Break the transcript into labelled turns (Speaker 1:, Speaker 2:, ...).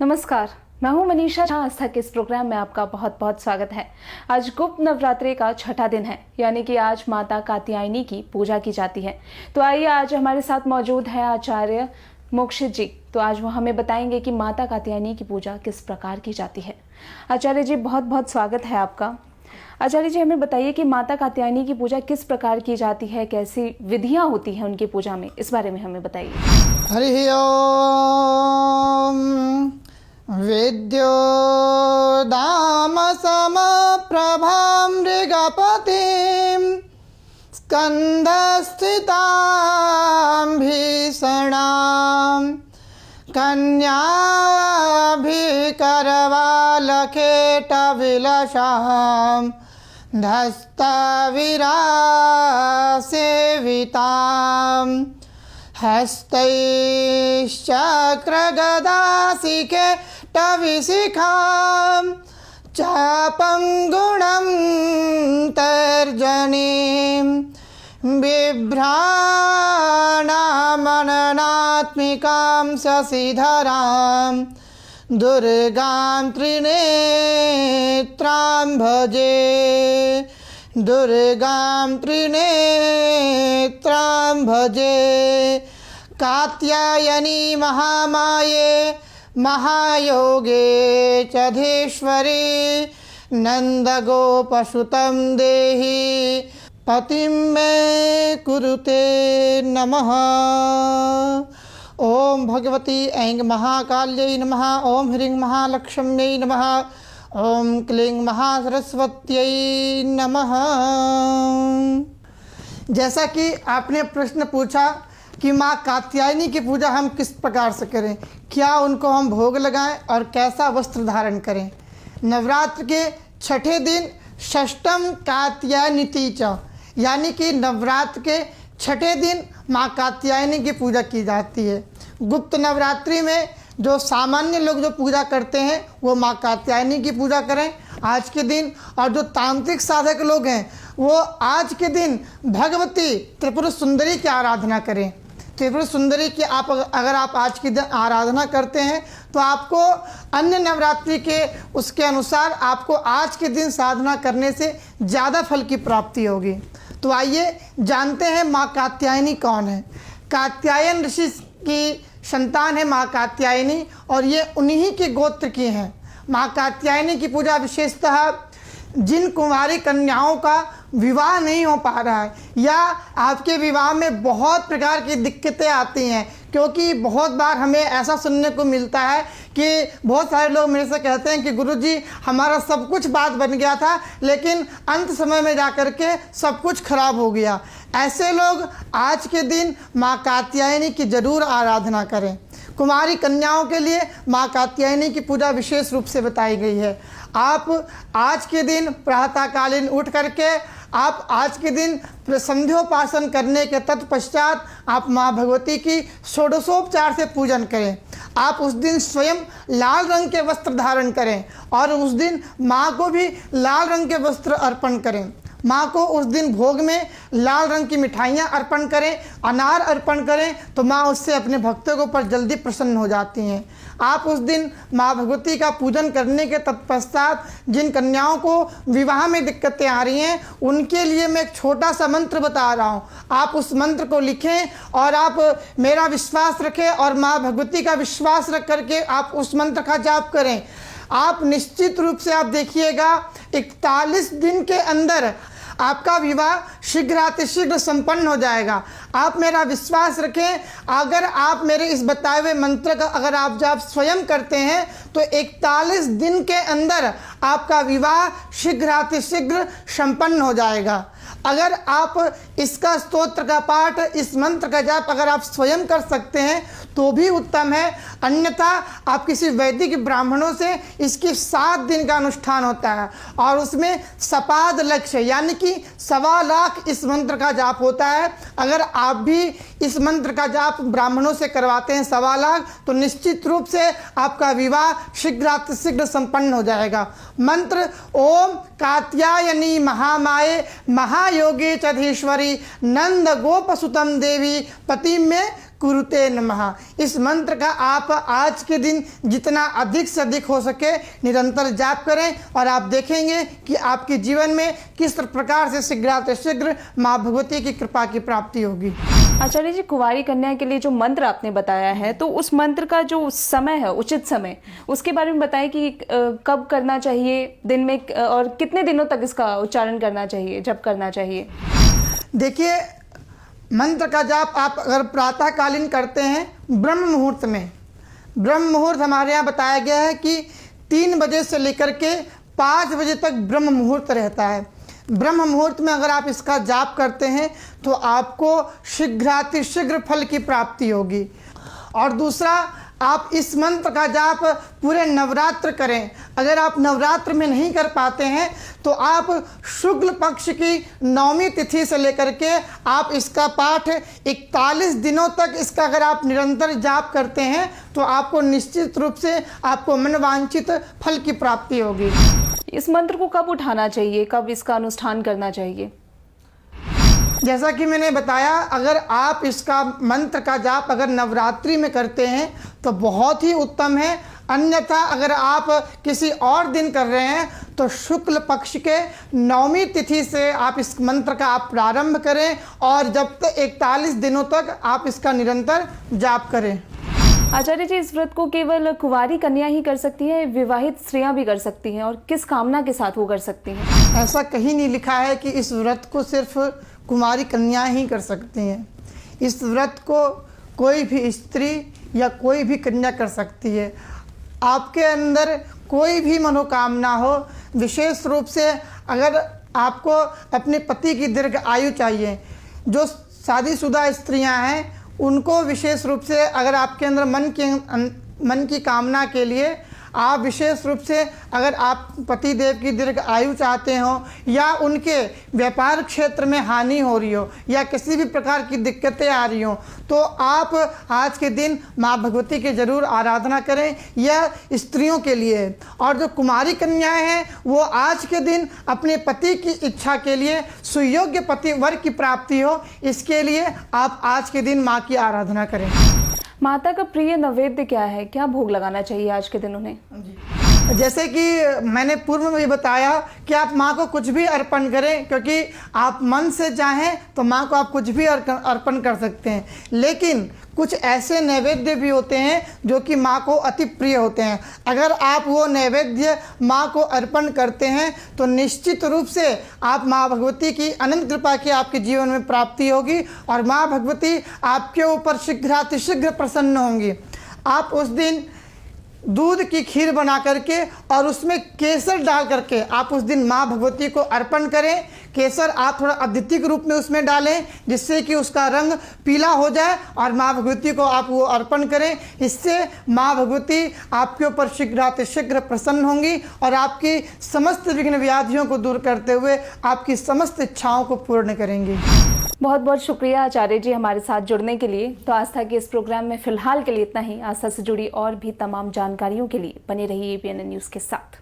Speaker 1: नमस्कार, मैं हूं मनीषा झा। आस्था के इस प्रोग्राम में आपका बहुत बहुत स्वागत है। आज गुप्त नवरात्रि का छठा दिन है, यानी कि आज माता कात्यायनी की पूजा की जाती है। तो आइए, आज हमारे साथ मौजूद है आचार्य मोक्षित जी। तो आज वो हमें बताएंगे कि माता कात्यायनी की पूजा किस प्रकार की जाती है। आचार्य जी, बहुत बहुत स्वागत है आपका। आचार्य जी, हमें बताइए कि माता कात्यायनी की पूजा किस प्रकार की जाती है, कैसी विधियां होती हैं उनकी पूजा में, इस बारे में हमें बताइए।
Speaker 2: हरि ओम। विद्योदामसमप्रभां मृगपतिं स्कन्धस्थितां भीषणां कन्याभिकरवालकेटविलसां धस्तविरासेवितां हस्तैश्चक्रगदासिके टविशिखां चापं गुणं तर्जनीं बिभ्राणामननात्मिकां शशिधरां दुर्गां त्रिनेत्रां भजे। दुर्गां त्रिनेत्रां भजे। कात्यायनी महामाये महायोगे चधीश्वरी नंदगोपसुतं देहि पतिं मे कुरुते नमः। ओम भगवती ऐं महाकाल्यै नमः। ओम ह्रीं महालक्ष्म्यै नमः। ओम क्लीं महासरस्वत्यै नमः। जैसा कि आपने प्रश्न पूछा कि माँ कात्यायनी की पूजा हम किस प्रकार से करें, क्या उनको हम भोग लगाएं और कैसा वस्त्र धारण करें। नवरात्र के छठे दिन षष्ठम कात्यायनीति च, यानी कि नवरात्र के छठे दिन माँ कात्यायनी की पूजा की जाती है। गुप्त नवरात्रि में जो सामान्य लोग जो पूजा करते हैं वो माँ कात्यायनी की पूजा करें आज के दिन, और जो तांत्रिक साधक लोग हैं वो आज के दिन भगवती त्रिपुर सुंदरी की आराधना करें। त्रिपुर सुंदरी की अगर आप आज के दिन आराधना करते हैं तो आपको अन्य नवरात्रि के उसके अनुसार आपको आज के दिन साधना करने से ज़्यादा फल की प्राप्ति होगी। तो आइए जानते हैं माँ कात्यायनी कौन है। कात्यायन ऋषि की संतान है माँ कात्यायनी, और ये उन्हीं के गोत्र की हैं। माँ कात्यायनी की पूजा विशेषतः जिन कुंवारी कन्याओं का विवाह नहीं हो पा रहा है, या आपके विवाह में बहुत प्रकार की दिक्कतें आती हैं, क्योंकि बहुत बार हमें ऐसा सुनने को मिलता है कि बहुत सारे लोग मेरे से कहते हैं कि गुरुजी हमारा सब कुछ बात बन गया था, लेकिन अंत समय में जाकर के सब कुछ खराब हो गया। ऐसे लोग आज के दिन माँ कात्यायनी की जरूर आराधना करें। कुमारी कन्याओं के लिए माँ कात्यायनी की पूजा विशेष रूप से बताई गई है। आप आज के दिन प्रातःकालीन उठ करके आप आज के दिन संध्योपासन करने के तत्पश्चात आप माँ भगवती की षोडशोपचार से पूजन करें। आप उस दिन स्वयं लाल रंग के वस्त्र धारण करें और उस दिन माँ को भी लाल रंग के वस्त्र अर्पण करें। माँ को उस दिन भोग में लाल रंग की मिठाइयाँ अर्पण करें, अनार अर्पण करें, तो माँ उससे अपने भक्तों के ऊपर जल्दी प्रसन्न हो जाती हैं। आप उस दिन माँ भगवती का पूजन करने के तत्पश्चात जिन कन्याओं को विवाह में दिक्कतें आ रही हैं उनके लिए मैं एक छोटा सा मंत्र बता रहा हूँ। आप उस मंत्र को लिखें और आप मेरा विश्वास रखें और माँ भगवती का विश्वास रख करके आप उस मंत्र का जाप करें। आप निश्चित रूप से आप देखिएगा 41 दिन के अंदर आपका विवाह शीघ्रातिशीघ्र संपन्न हो जाएगा। आप मेरा विश्वास रखें, अगर आप मेरे इस बताए हुए मंत्र का अगर आप जाप स्वयं करते हैं तो 41 दिन के अंदर आपका विवाह शीघ्रातिशीघ्र संपन्न हो जाएगा। अगर आप इसका स्तोत्र का पाठ, इस मंत्र का जाप अगर आप स्वयं कर सकते हैं तो भी उत्तम है, अन्यथा आप किसी वैदिक ब्राह्मणों से इसकी 7 दिन का अनुष्ठान होता है और उसमें सपाद लक्ष्य यानी कि 1.25 लाख इस मंत्र का जाप होता है। अगर आप भी इस मंत्र का जाप ब्राह्मणों से करवाते हैं 1.25 लाख, तो निश्चित रूप से आपका विवाह शीघ्रातिशीघ्र संपन्न हो जाएगा। मंत्र ओम कात्यायनी महामाये महायोगे चधीश्वरी नंद गोपसुतम देवी पति में कुरुते नमः। इस मंत्र का आप आज के दिन जितना अधिक से अधिक हो सके निरंतर जाप करें और आप देखेंगे कि आपके जीवन में किस प्रकार से शीघ्रातिशीघ्र माँ भगवती की कृपा की प्राप्ति होगी।
Speaker 1: आचार्य जी, कुंवारी कन्या के लिए जो मंत्र आपने बताया है, तो उस मंत्र का जो समय है, उचित समय, उसके बारे में बताएं कि कब करना चाहिए, दिन में, और कितने दिनों तक इसका उच्चारण करना चाहिए, जप करना चाहिए।
Speaker 2: देखिए, मंत्र का जाप आप अगर प्रातःकालीन करते हैं ब्रह्म मुहूर्त में, ब्रह्म मुहूर्त हमारे यहाँ बताया गया है कि 3 बजे से लेकर के 5 बजे तक ब्रह्म मुहूर्त रहता है। ब्रह्म मुहूर्त में अगर आप इसका जाप करते हैं तो आपको शीघ्रातिशीघ्र फल की प्राप्ति होगी। और दूसरा, आप इस मंत्र का जाप पूरे नवरात्र करें। अगर आप नवरात्र में नहीं कर पाते हैं तो आप शुक्ल पक्ष की 9वीं तिथि से लेकर के आप इसका पाठ 41 दिनों तक इसका अगर आप निरंतर जाप करते हैं तो आपको निश्चित रूप से आपको मनवांछित फल की प्राप्ति होगी।
Speaker 1: इस मंत्र को कब उठाना चाहिए, कब इसका अनुष्ठान करना चाहिए?
Speaker 2: जैसा कि मैंने बताया, अगर आप इसका मंत्र का जाप अगर नवरात्रि में करते हैं तो बहुत ही उत्तम है। अन्यथा अगर आप किसी और दिन कर रहे हैं तो शुक्ल पक्ष के 9वीं तिथि से आप इस मंत्र का आप प्रारंभ करें और जब तक 41 दिनों तक आप इसका निरंतर जाप करें।
Speaker 1: आचार्य जी, इस व्रत को केवल कुंवारी कन्या ही कर सकती है, विवाहित स्त्रियां भी कर सकती हैं, और किस कामना के साथ वो कर सकती हैं?
Speaker 2: ऐसा कहीं नहीं लिखा है कि इस व्रत को सिर्फ कुंवारी कन्या ही कर सकती हैं। इस व्रत को कोई भी स्त्री या कोई भी कन्या कर सकती है। आपके अंदर कोई भी मनोकामना हो, विशेष रूप से अगर आपको अपने पति की दीर्घ आयु चाहिए, जो शादीशुदा स्त्रियां हैं उनको विशेष रूप से अगर आपके अंदर मन की कामना के लिए आप विशेष रूप से अगर आप पति देव की दीर्घ आयु चाहते हो या उनके व्यापार क्षेत्र में हानि हो रही हो या किसी भी प्रकार की दिक्कतें आ रही हो तो आप आज के दिन माँ भगवती की जरूर आराधना करें। यह स्त्रियों के लिए। और जो कुमारी कन्याएं हैं वो आज के दिन अपने पति की इच्छा के लिए सुयोग्य पति वर की प्राप्ति हो, इसके लिए आप आज के दिन माँ की आराधना करें।
Speaker 1: माता का प्रिय नैवेद्य क्या है, क्या भोग लगाना चाहिए आज के दिन उन्हें?
Speaker 2: जैसे कि मैंने पूर्व में भी बताया कि आप माँ को कुछ भी अर्पण करें, क्योंकि आप मन से चाहें तो माँ को आप कुछ भी अर्पण कर सकते हैं, लेकिन कुछ ऐसे नैवेद्य भी होते हैं जो कि माँ को अति प्रिय होते हैं। अगर आप वो नैवेद्य माँ को अर्पण करते हैं तो निश्चित रूप से आप माँ भगवती की अनंत कृपा की आपके जीवन में प्राप्ति होगी और माँ भगवती आपके ऊपर शीघ्रातिशीघ्र प्रसन्न होंगी। आप उस दिन दूध की खीर बना करके और उसमें केसर डाल करके आप उस दिन माँ भगवती को अर्पण करें। केसर आप थोड़ा अद्वितीय रूप में उसमें डालें जिससे कि उसका रंग पीला हो जाए और माँ भगवती को आप वो अर्पण करें। इससे माँ भगवती आपके ऊपर शीघ्रातिशीघ्र प्रसन्न होंगी और आपकी समस्त विघ्न व्याधियों को दूर करते हुए आपकी समस्त इच्छाओं को पूर्ण करेंगी।
Speaker 1: बहुत बहुत शुक्रिया आचार्य जी हमारे साथ जुड़ने के लिए। तो आस्था के इस प्रोग्राम में फिलहाल के लिए इतना ही। आस्था से जुड़ी और भी तमाम जानकारियों के लिए बने रहिए ABN न्यूज़ के साथ।